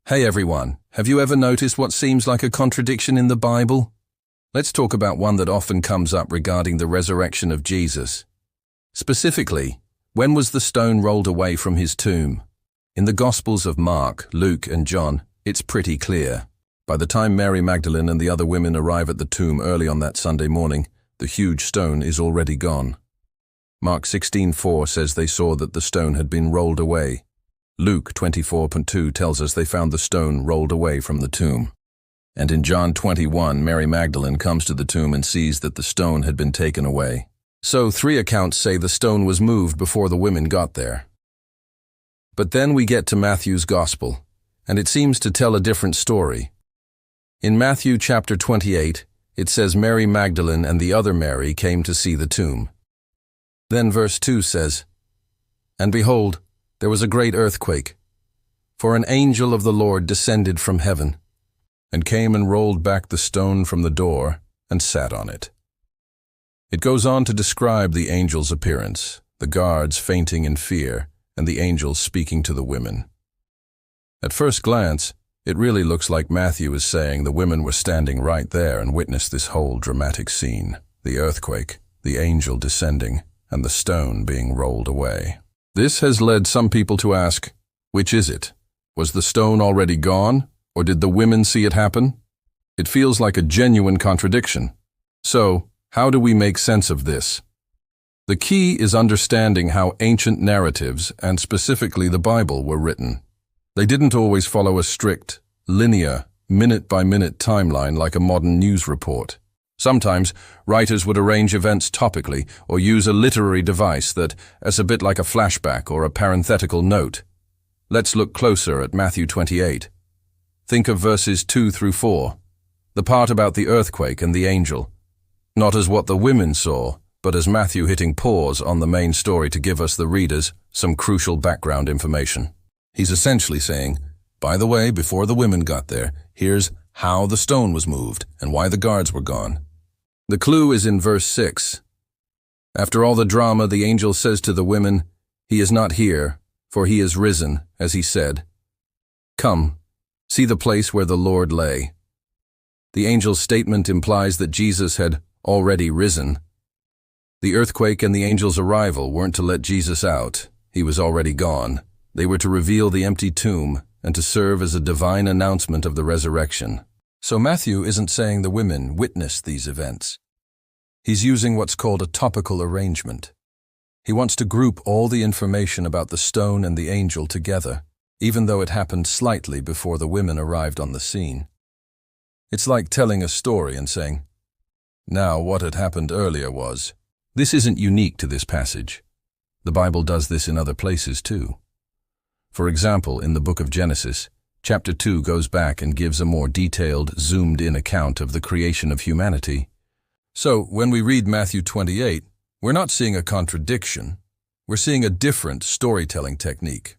Hey everyone, have you ever noticed what seems like a contradiction in the Bible? Let's talk about one that often comes up regarding the resurrection of Jesus. Specifically, when was the stone rolled away from his tomb? In the Gospels of Mark, Luke, and John, it's pretty clear. By the time Mary Magdalene and the other women arrive at the tomb early on that Sunday morning, the huge stone is already gone. Mark 16:4 says they saw that the stone had been rolled away. Luke 24:2 tells us they found the stone rolled away from the tomb. And in John 21, Mary Magdalene comes to the tomb and sees that the stone had been taken away. So 3 accounts say the stone was moved before the women got there. But then we get to Matthew's Gospel, and it seems to tell a different story. In Matthew chapter 28, it says Mary Magdalene and the other Mary came to see the tomb. Then verse 2 says, "And behold, there was a great earthquake, for an angel of the Lord descended from heaven, and came and rolled back the stone from the door, and sat on it." It goes on to describe the angel's appearance, the guards fainting in fear, and the angel speaking to the women. At first glance, it really looks like Matthew is saying the women were standing right there and witnessed this whole dramatic scene, the earthquake, the angel descending, and the stone being rolled away. This has led some people to ask, which is it? Was the stone already gone, or did the women see it happen? It feels like a genuine contradiction. So, how do we make sense of this? The key is understanding how ancient narratives, and specifically the Bible, were written. They didn't always follow a strict, linear, minute-by-minute timeline like a modern news report. Sometimes, writers would arrange events topically or use a literary device that as a bit like a flashback or a parenthetical note. Let's look closer at Matthew 28. Think of verses 2 through 4, the part about the earthquake and the angel, not as what the women saw, but as Matthew hitting pause on the main story to give us, the readers, some crucial background information. He's essentially saying, by the way, before the women got there, here's how the stone was moved and why the guards were gone. The clue is in verse 6. After all the drama, the angel says to the women, "He is not here, for he is risen, as he said. Come, see the place where the Lord lay." The angel's statement implies that Jesus had already risen. The earthquake and the angel's arrival weren't to let Jesus out. He was already gone. They were to reveal the empty tomb and to serve as a divine announcement of the resurrection. So Matthew isn't saying the women witnessed these events. He's using what's called a topical arrangement. He wants to group all the information about the stone and the angel together, even though it happened slightly before the women arrived on the scene. It's like telling a story and saying, "Now what had happened earlier was." This isn't unique to this passage. The Bible does this in other places too. For example, in the book of Genesis, chapter 2 goes back and gives a more detailed, zoomed-in account of the creation of humanity. So, when we read Matthew 28, we're not seeing a contradiction. We're seeing a different storytelling technique.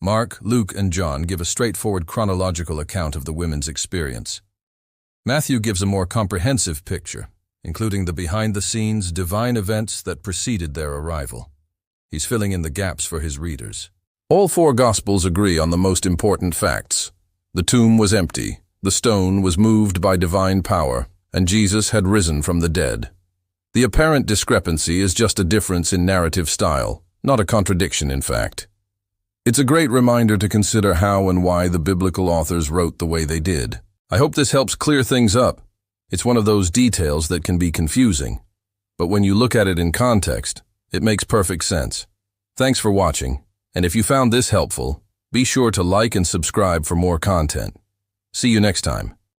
Mark, Luke, and John give a straightforward chronological account of the women's experience. Matthew gives a more comprehensive picture, including the behind-the-scenes, divine events that preceded their arrival. He's filling in the gaps for his readers. All 4 Gospels agree on the most important facts. The tomb was empty, the stone was moved by divine power, and Jesus had risen from the dead. The apparent discrepancy is just a difference in narrative style, not a contradiction in fact. It's a great reminder to consider how and why the biblical authors wrote the way they did. I hope this helps clear things up. It's one of those details that can be confusing, but when you look at it in context, it makes perfect sense. Thanks for watching. And if you found this helpful, be sure to like and subscribe for more content. See you next time.